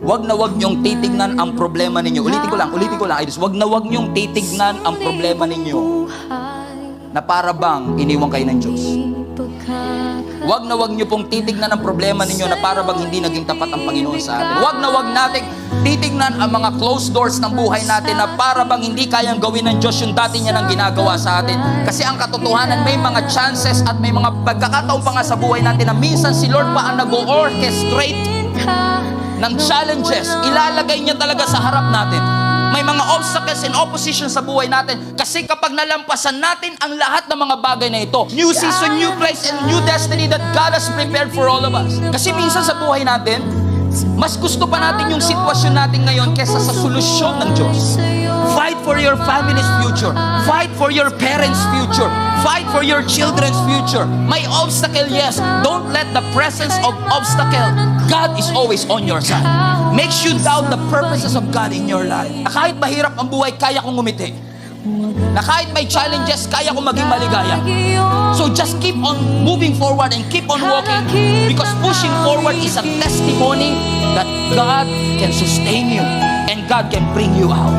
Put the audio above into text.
Wag na wag niyong titignan ang problema ninyo. Ulitin ko lang, idols. Wag na wag niyong titignan ang problema ninyo na para bang iniwan kayo ng Diyos. Wag na wag niyo pong titignan ang problema ninyo na para bang hindi naging tapat ang Panginoon sa atin. Wag na wag nating titignan ang mga closed doors ng buhay natin na para bang hindi kayang gawin ng Diyos yung dati niya nang ginagawa sa atin. Kasi ang katotohanan, may mga chances at may mga pagkakataon pa nga sa buhay natin na minsan si Lord pa ang nag-o-orchestrate ng challenges. Ilalagay niya talaga sa harap natin. May mga obstacles and opposition sa buhay natin. Kasi kapag nalampasan natin ang lahat ng mga bagay na ito, new season, new place, and new destiny that God has prepared for all of us. Kasi minsan sa buhay natin, mas gusto pa natin yung sitwasyon natin ngayon kesa sa solusyon ng Diyos. Fight for your family's future. Fight for your parents' future. Fight for your children's future. May obstacle, yes. Don't let the presence of obstacle. God is always on your side. Makes you doubt the purposes of God in your life. Na kahit mahirap ang buhay, kaya kong ngumiti. Na kahit may challenges, kaya kong maging maligaya. So just keep on moving forward and keep on walking, because pushing forward is a testimony that God can sustain you and God can bring you out.